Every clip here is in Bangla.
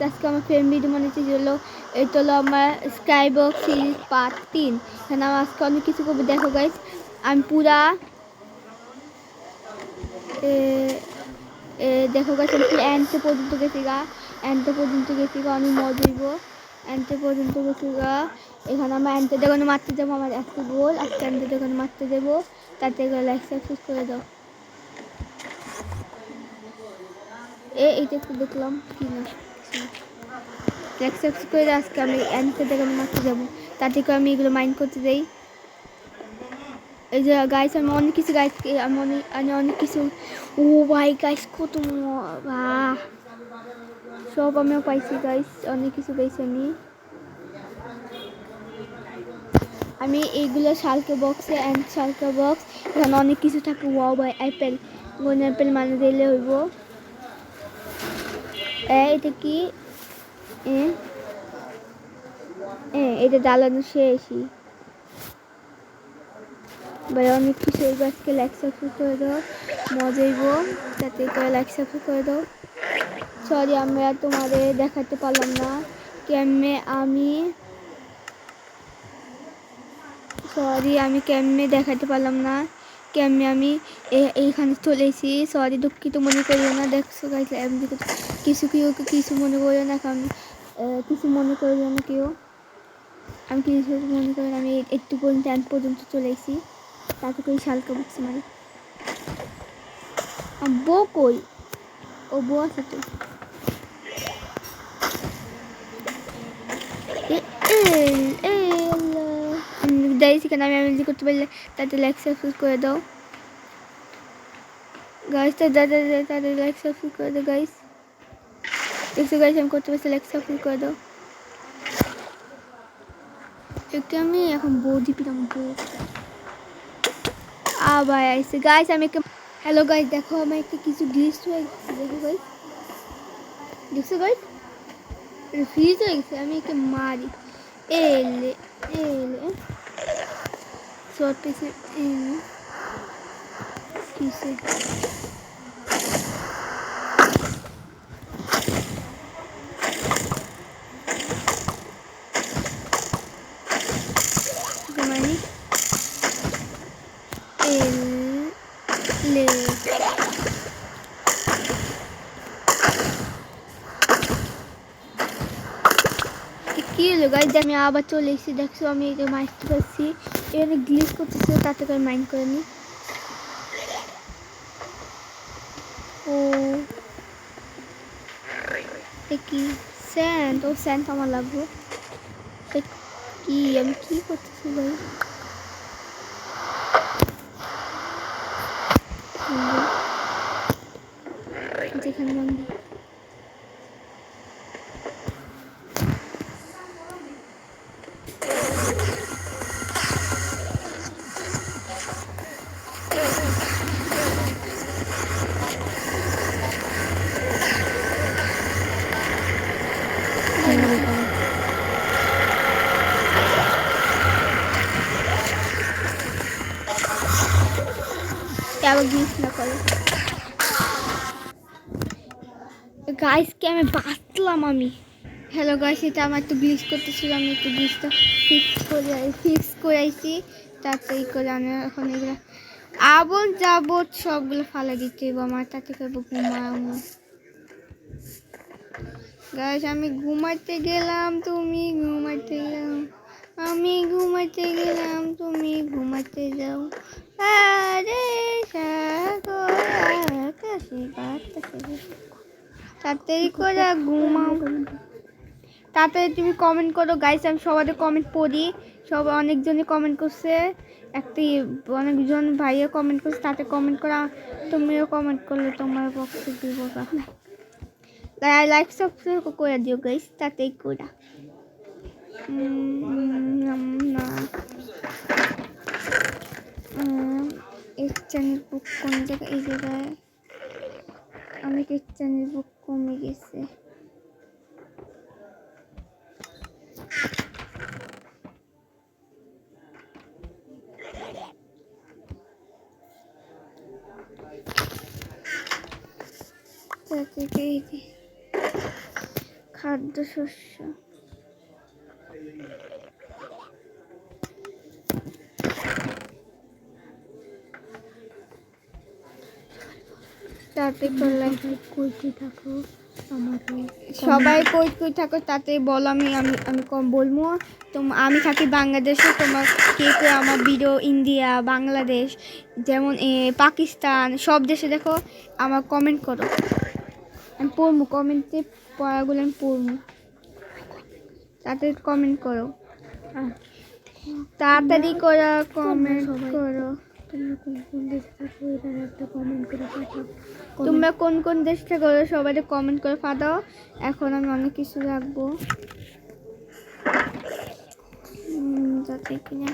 আজকে আমার ফ্রেন্ড ভিডিও মনে হলো এটা হলো আমার স্কাইবক্স সিরিজ পার্ট 3। এখানে আমি আজকে অনেক কিছু করবো। দেখো গাইস, আমি পুরা দেখো গাইস, আমি পুরো এন্টে পর্যন্ত গেছি গা। অনেক মজা হইব। এন্টে পর্যন্ত গেছি গা। এখানে আমার এন্টে দোকানে মারতে যাবো। আমার একটা গোল, আজকে এন্টে দোকানে মারতে যাবো। তাতে লাইক সাবস্ক্রাইব করে দাও। এইটা একটু দেখলাম কি না, লাইক সাবস্ক্রাইব করে আজকে আমি এন্টে দোকানে মারতে যাবো। তাতে করে আমি এগুলো মাইন্ড করতে যাই। এই যে গাইস, আমি অনেক কিছু আমি অনেক কিছু। ও ভাই গাইস, কত সব আমিও পাইছি গাইস, অনেক কিছু পাইছি আমি এইগুলো শালকে বক্সে অ্যান্ড শালকে বক্স। এখানে অনেক কিছু থাকে। ওয়াও ভাই, অ্যাপেল কোন অ্যাপেল মানে দিলে হইব। এটা কি? এটা জ্বালানো শেষই ভাই। অনেক কিছু হইব আজকে। লাইক সাবস্ক্রাইব করে দাও, মজা হইব। তাতে করে লাইক সাবস্ক্রাইব করে দাও। সরি আমরা তোমাদের দেখাতে পারলাম না কেমনে কেমনে দেখাতে পারলাম না কেমনে আমি এইখানে চলেছি। সরি, দুঃখিত মনে করিও না। দেখছো গাইস, কিছু মনে করিও না, কারণ কিছু মনে করিও না কেউ। আমি কিছু মনে করি না। আমি একটু পর্যন্ত এন্ড পর্যন্ত চলেছি। তাতে করে শালকা বুঝছি মানে বউ কই? ও বউ আছে তো। সেখানে আমি করতে পারলে তাতে লাইক সাবস্ক্রাইব করে দাও গাইস। তাদের লাইক সাবস্ক্রাইব করে দাও গাইস। দেখছো গাইস, আমি করতে পারছি। লাইক সাবস্ক্রাইব করে দাও। একটু আমি এখন বৌদি পিলাম। আবার আইসে গাইস। আমি হ্যালো গাইস, দেখো আমার একটা কিছু গ্লিচ হয়ে গেছে। দেখো গাইস, দেখছো গাইস, ফ্রিজ হয়ে গেছে। আমি একে মারি। এলে শর্ট পিসে কিসে মানে এলে কি হলো গাইস, আমি আবার চলে এসেছি। দেখছো আমি এই যে মাইস্ট পাচ্ছি। এখানে গ্লিচ করতেছিল, তাতে করে মাইন্ড করে নি। ও কি স্যান্ড? ও স্যান্ড আমার লাগবে। কি আমি কি করতেছি ভাই? যেখানে ভাঙবো আবার গ্লিচ না করে গাইস। কে আমি বাঁচলাম আমি। হ্যালো গাইস, এটা আমার একটু গ্লিচ করতেছিল। আমি একটু গ্লিচটা ফিক্স করে আইছি। তাতে করে আমি এখন এগুলো আবল যাবত সবগুলো ফালা দিতে হইব আমার। তাতে করবো ঘুমাবো গাইস। আমি ঘুমাইতে গেলাম, তুমি ঘুমাইতে যাও। আমি ঘুমাইতে গেলাম, তুমি ঘুমাইতে যাও। আরে তাড়াতাড়ি করে ঘুমাও। তাড়াতাড়ি তুমি কমেন্ট করো গাইস। আমি সবাই কমেন্ট পড়ি। অনেকজনে কমেন্ট করছে। অনেকজন ভাইয়া কমেন্ট করছে। তাতে কমেন্ট করা, তুমিও কমেন্ট করলে তোমার পক্ষে দিব। লাইক সাবস্ক্রাইব করে দিও গাইস, তাতেই করে না। এই চ্যানেল বুক কোন জায়গায়? এই জায়গায় আমি এই চ্যানেল বুক কমে গেছে। খাদ্যশস্য। তাতে করলে কই থাকো আমাকে সবাই কই কই থাকো তাতে বলো, আমি আমি আমি কম বলবো। আমি থাকি বাংলাদেশে, তোমার কে কে আমার ভিডিও ইন্ডিয়া বাংলাদেশ যেমন পাকিস্তান সব দেশে দেখো, আমার কমেন্ট করো, আমি পড়বো কমেন্টে, পড়াগুলো আমি পড়বো, তাতে কমেন্ট করো, তাড়াতাড়ি করে কমেন্ট করো। তোমরা কোন কোন দেশ থেকে সবাই কমেন্ট করে পাঠাও। এখন আমি অনেক কিছু রাখবো যাতে কিনা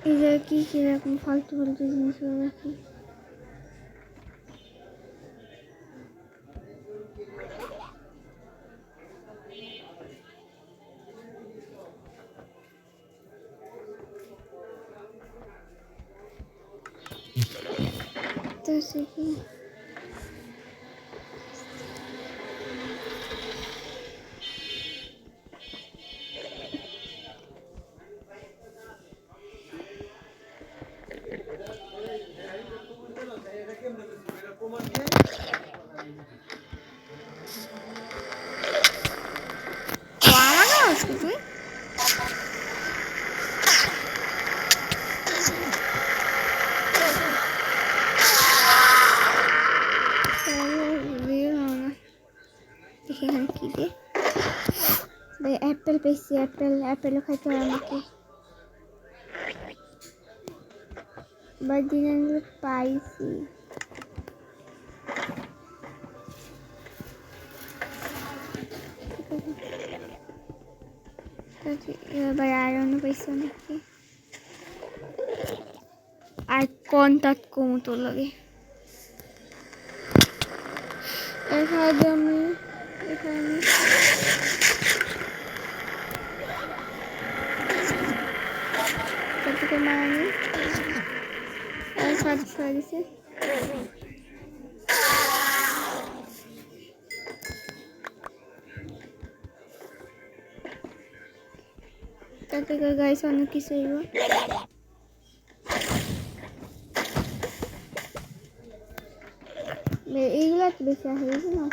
এই যে কি কিরকম ফালতু ফালতু জিনিসগুলো রাখি। তো সে কি তুই দেখি এখানে কি দে ভাই, অ্যাপেল পেয়েছি, অ্যাপেলও খাইতে হয় আমাকে বা দিনে পাইছি। এবার আয়রনও পাইছি অনেকে, আর কন্টাক্ট কমতো লাগে। এখানে আমি এখানে কতটুকু মারানি সাজ দিছে। তাতে করে গাইস অনেক কিছু হইব। এইগুলো একটু বেশি আসে না,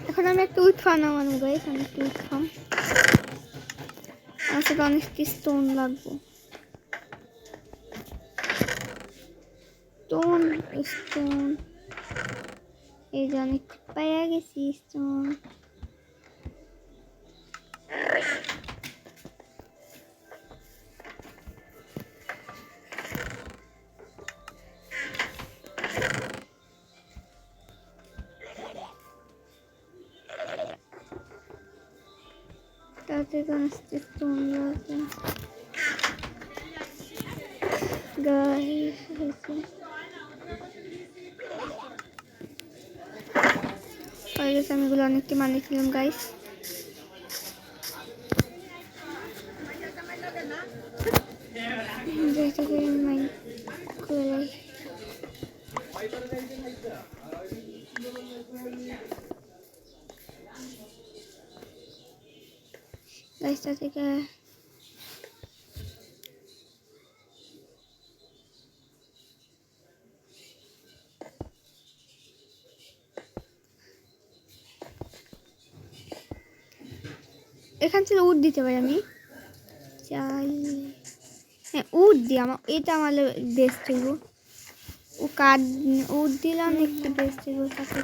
এখন আমি একটা উৎফান নামানো গাইস, আমি একটু উৎফান, আমার সাথে অনেকটি স্টোন লাগবে, স্টোন স্টোন এই যে অনেক পাইয়া গেছি স্টোন। তাতে স্টোন লাগবে গাইস। আমি এগুলো অনেকটি মানিয়েছিলাম গাইস। গাইসটা থেকে এখান থেকে উড দিতে পারি আমি চাই, হ্যাঁ উড দিই, আমার এটা আমার বেস্ট হইব। ও কাঠ উড দিলাম একটু বেস্ট হইব তাতে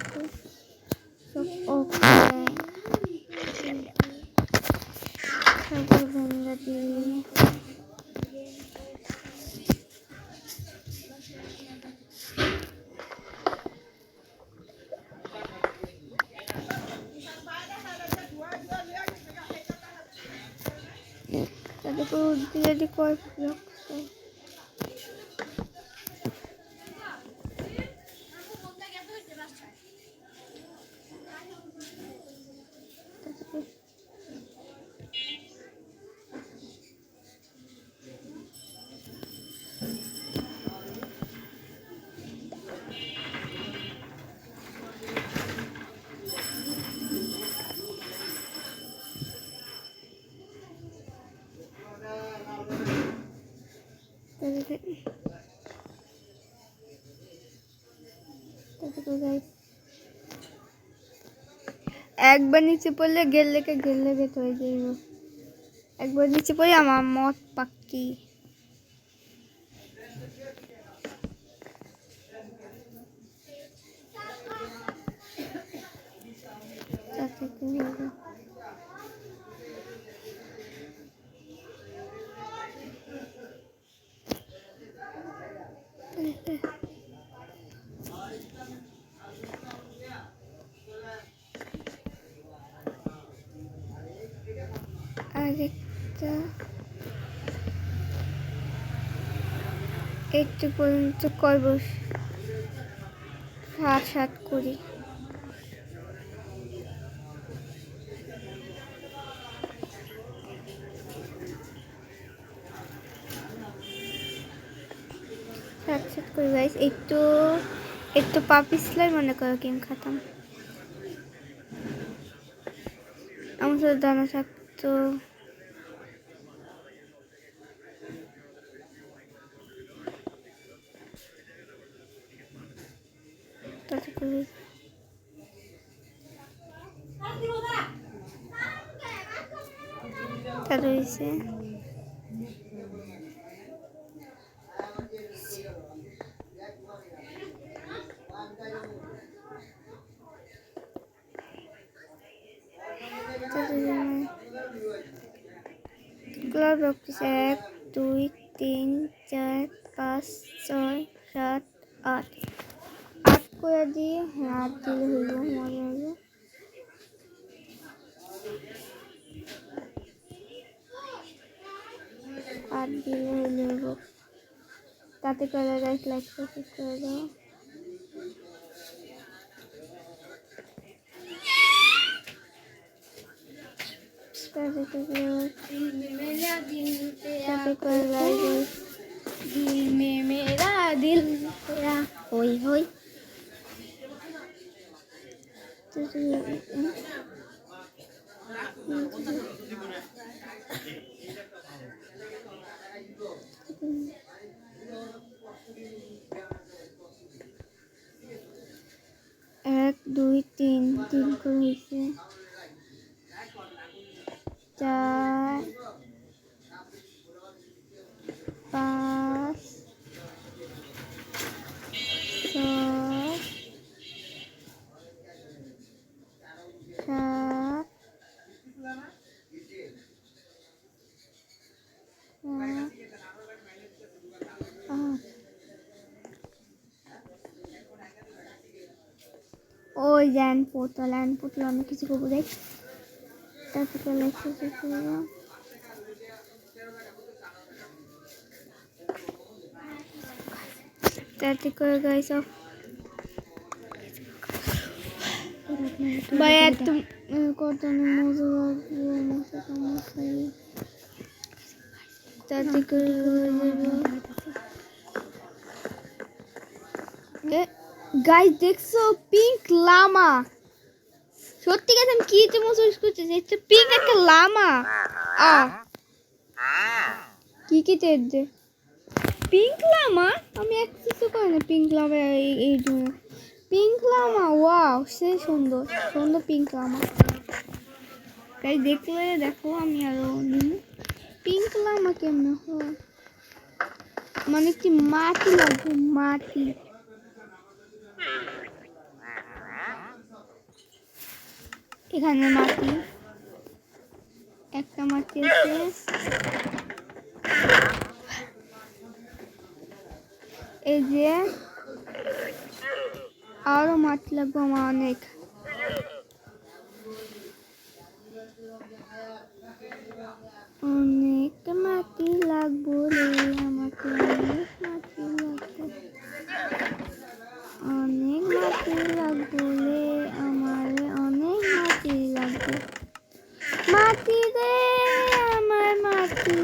ওকে ভেঙে দিই। দেখো যদি কয় রাখছে একবার নিচে পড়লে গেলে বেত হয়ে যাইব একবার নিচে পড়ে আমার মত পাক্কি তাতে কি হবে আরেকটা একটু পর্যন্ত করবো 7 করি সাত করি গাইস একটু পাপিসলাই মনে করো গেম খাতাম আমার সাথে দানা থাকতো তাতে করে তা রয়েছে ক্লাব বক্স 1 2 3 4 5 6 7 8 করে দিয়ে হাত দিলে হইব মজা হবে হাত দিলে হইব তাতে করে গাইস লাইক সাবস্ক্রাইব করে দাও তাতে করে गाइस दिल में मेरा दिल तेरा होई होई एक दुई तीन করে হয়েছে 4 5 6 7 ওই ল্যান্ড পোর্টাল অনেক কিছু করবো দেখ তারপরে লেখা করবো তাতে করে গাইস অফ ভাই এত কত মজা লাগবে মশাই তাতে করে গাইস দেখছো পিঙ্ক লামা সত্যি কথা আমি কি যে মজা করতেছি এটা পিঙ্ক একটা লামা কি দে পিঙ্ক লামা আমি অ্যাক্সেসও করি না পিঙ্ক লামা এই জন্য পিঙ্ক লামা ওয়াও সে সুন্দর পিঙ্ক লামা তাই দেখলে দেখো আমি আরো নিই পিঙ্ক লামা কেমন হয় মানে কি মাটি লাগবে মাটি এখানে মাটি একটা মাটি আছে এই যে আরো মাটি লাগবে আমার অনেক লাগবে। মাটি রে আমার মাটি,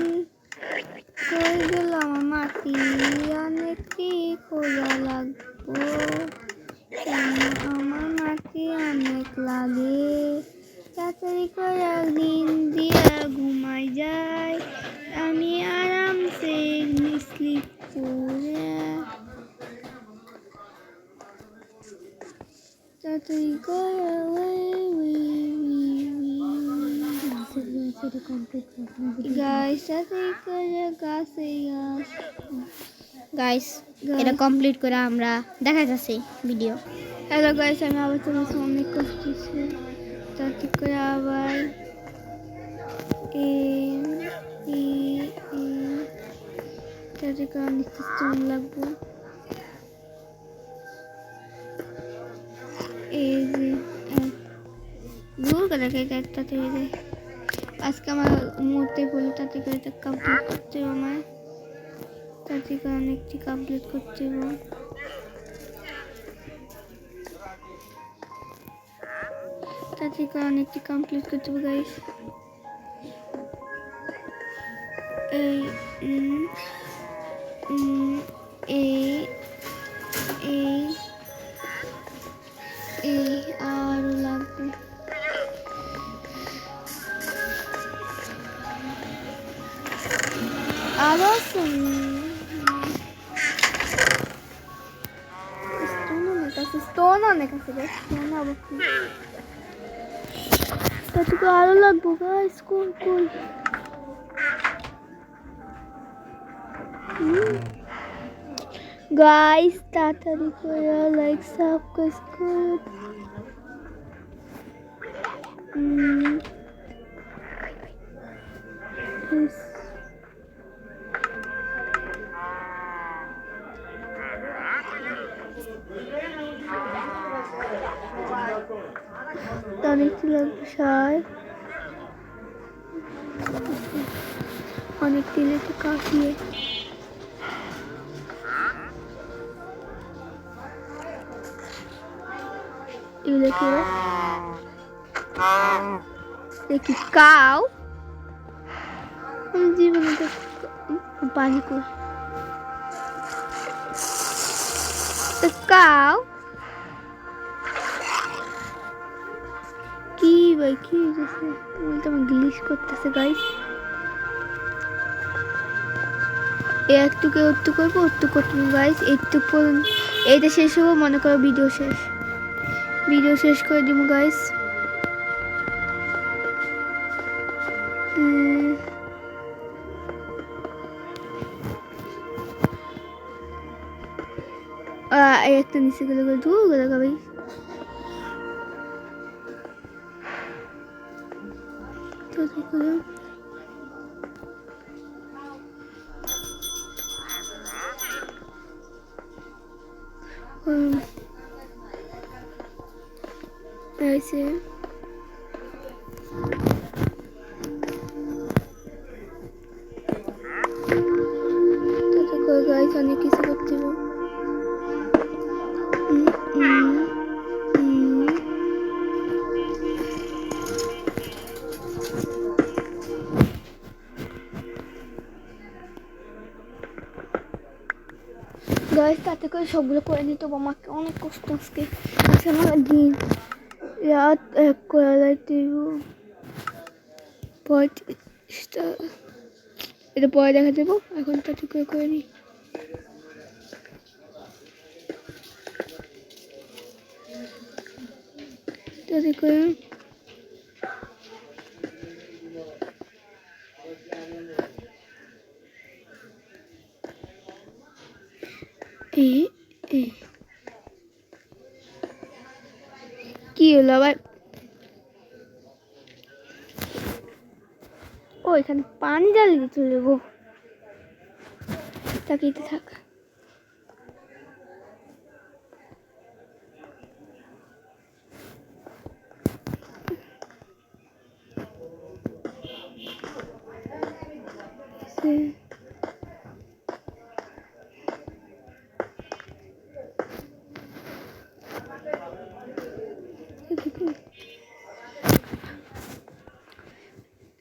কই গেল আমার মাটি, অনেকটি খোঁজা লাগবো, কেন আমার মাটি অনেক লাগে, তাড়াতাড়ি করে একদিন দিয়ে ঘুমাই যায়, আমি আরামসে স্লিপ করে, তাড়াতাড়ি করে সেটা কমপ্লিট গাইস, তাড়াতাড়ি করে গাছে গাছ। গাইস এটা কমপ্লিট করে আমরা দেখা যাচ্ছে ভিডিও। হ্যালো গাইস, আমি আবার তোমার সামনে করতেছি, তাড়াতাড়ি করে আবার তাড়াতাড়ি করে নিতে লাগবো। এই যে দূর করে একটা থেকে যায়। আজকে আমার মুহূর্তে বলি তাতে করে কমপ্লিট করতে হবে, আমার তাতে করে অনেকটি কমপ্লিট করতে হবে। তাতে করে অনেকটি কমপ্লিট করতে হবে গাইস। এই এই এই আরো লাগবে। আরো স্টোন অনেক আছে রে, স্টোন আবার কি তাতে আরো লাগবো গাইস। কোন কোন গাইস তাড়াতাড়ি করে লাইক সাবস্ক্রাইব করুন। অনেকটি লাগবে সার, অনেক তেলে তো কাটিয়ে দেখি কাউ জীবনে পানি কর কাউ কি ভাই কি হয়েছে, বলতে আমার গ্লিচ করতেছে গাইস। একটুকু একটু করবো, একটু করতে গাইস, একটু পর্যন্ত এইটা শেষ হবো, মনে করো ভিডিও শেষ করে দিব গাইস। একটা নিচে গেলে দূর গেলে ভাই তো দেখো ऐसे तो कोई गाइस अनेक किसी करते हो গাইস, তাতে করে সবগুলো করে নিতে হবে, আমাকে অনেক কষ্ট আজকে আমার দিন রাত এক করে লাইতে এটা পরে দেখা দেবো, এখন তাতে করে নিই। তাতে করে কি হলো আবার, ও এখানে পানি জ্বালিয়ে চলে যাবো, তাকিয়ে থাক।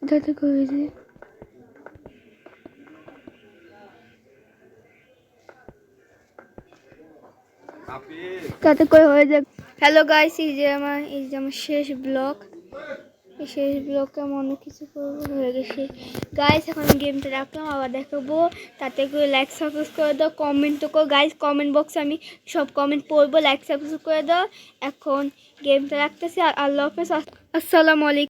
যাতে করে যে যাতে করে হয়ে যাক। হ্যালো গাইস, এই যে আমার শেষ ব্লগ। এই শেষ ব্লগে আমি অনেক কিছু করবো হয়ে গেছে গাইস। এখন গেমটা রাখলাম, আবার দেখাবো। তাতে করে লাইক সাবস্ক্রাইব করে দাও, কমেন্টও করো গাইস। কমেন্ট বক্সে আমি সব কমেন্ট পড়বো, লাইক সাবস্ক্রাইব করে দাও। এখন গেমটা রাখতেছি, আর আল্লাহ হাফেজ, আসসালামু আলাইকুম।